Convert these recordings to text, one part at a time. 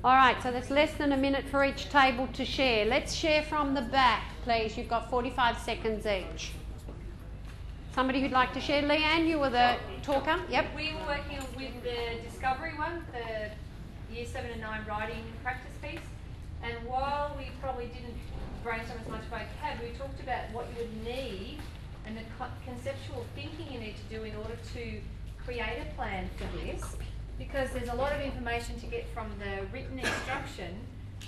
All right, so there's less than a minute for each table to share. Let's share from the back, please. You've got 45 seconds each. Somebody who'd like to share? Leanne, you were the talker. Yep. We were working with the Discovery one, the Year 7 and 9 writing practice piece. And while we probably didn't brainstorm as much vocab, we talked about what you would need and the conceptual thinking you need to do in order to create a plan for this. Because there's a lot of information to get from the written instruction,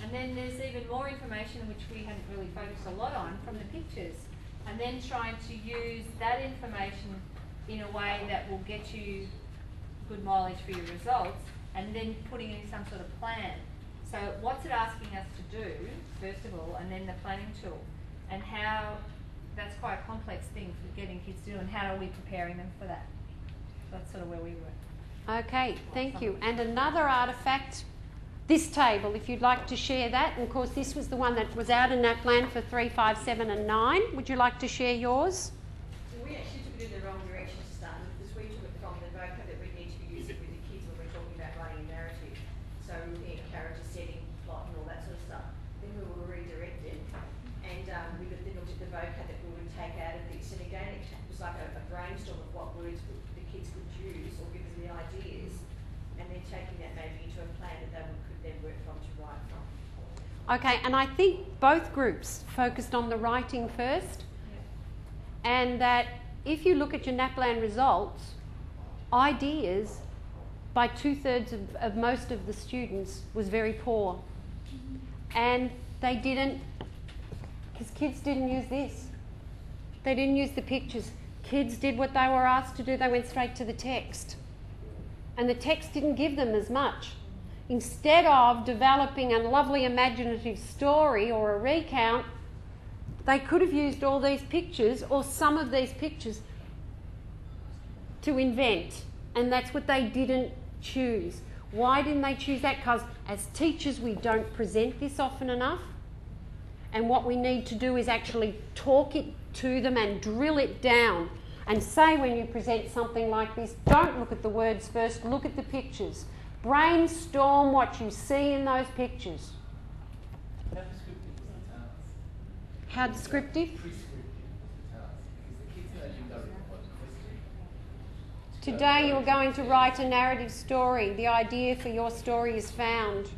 and then there's even more information which we hadn't really focused a lot on from the pictures, and then trying to use that information in a way that will get you good mileage for your results, and then putting in some sort of plan. So what's it asking us to do, first of all, and then the planning tool, and how that's quite a complex thing for getting kids to do, and how are we preparing them for that? So that's sort of where we were. Okay, thank you. And another artefact, this table, if you'd like to share that. And of course, this was the one that was out in that plan for 3, 5, 7 and 9. Would you like to share yours? We actually took it in the wrong direction to start with, because we took it from the vocab that we need to be using with the kids when we're talking about writing a narrative. So we're looking at character setting, plot and all that sort of stuff. Then we were redirected, and we then looked at the vocab that we would take out of this. And again, it was like a brainstorm of what words the kids could use, or give them the ideas, and then taking that maybe into a plan that they could then work from to write from. Okay, and I think both groups focused on the writing first, and that if you look at your NAPLAN results, ideas by 2/3 of most of the students was very poor. And they didn't, because kids didn't use this. They didn't use the pictures. Kids did what they were asked to do. They went straight to the text. And the text didn't give them as much. Instead of developing a lovely imaginative story or a recount, they could have used all these pictures or some of these pictures to invent. And that's what they didn't choose. Why didn't they choose that? Because as teachers, we don't present this often enough. And what we need to do is actually talk it to them and drill it down. And say when you present something like this, don't look at the words first, look at the pictures. Brainstorm what you see in those pictures. How descriptive? Today you're going to write a narrative story. The idea for your story is found.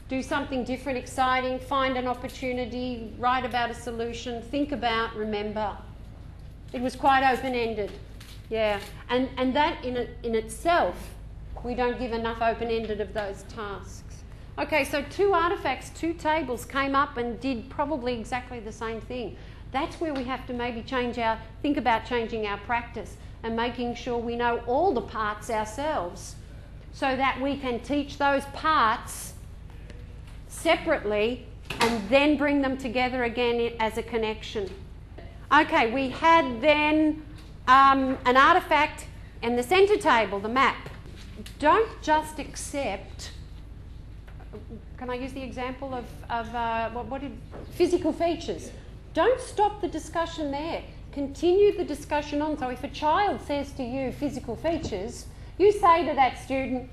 Do something different, exciting, find an opportunity, write about a solution, think about, remember. It was quite open-ended, yeah. And that in itself, we don't give enough open-ended of those tasks. Okay, so 2 artefacts, 2 tables came up and did probably exactly the same thing. That's where we have to maybe think about changing our practice and making sure we know all the parts ourselves so that we can teach those parts separately and then bring them together again as a connection. Okay, we had then an artefact in the centre table, the map. Don't just accept, can I use the example of physical features? Don't stop the discussion there. Continue the discussion on. So if a child says to you physical features, you say to that student,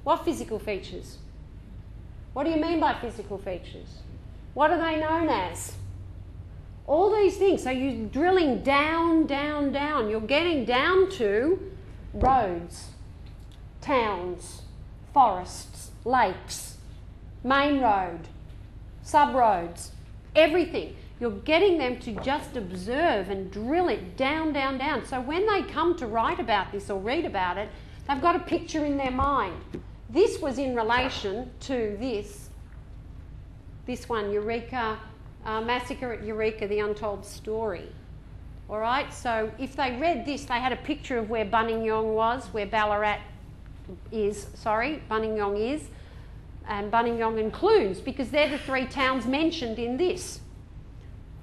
what physical features? What do you mean by physical features? What are they known as? All these things. So you're drilling down, down, down. You're getting down to roads, towns, forests, lakes, main road, sub-roads, everything. You're getting them to just observe and drill it down, down, down. So when they come to write about this or read about it, they've got a picture in their mind. This was in relation to this one, Eureka, Massacre at Eureka, The Untold Story. All right, so if they read this, they had a picture of where Buninyong was, where Ballarat is, Buninyong is, and Buninyong and Clunes, because they're the 3 towns mentioned in this.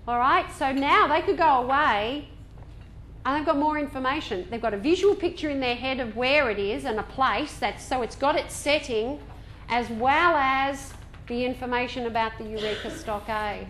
All right, so now they could go away and they've got more information. They've got a visual picture in their head of where it is and a place, so it's got its setting, as well as the information about the Eureka Stockade.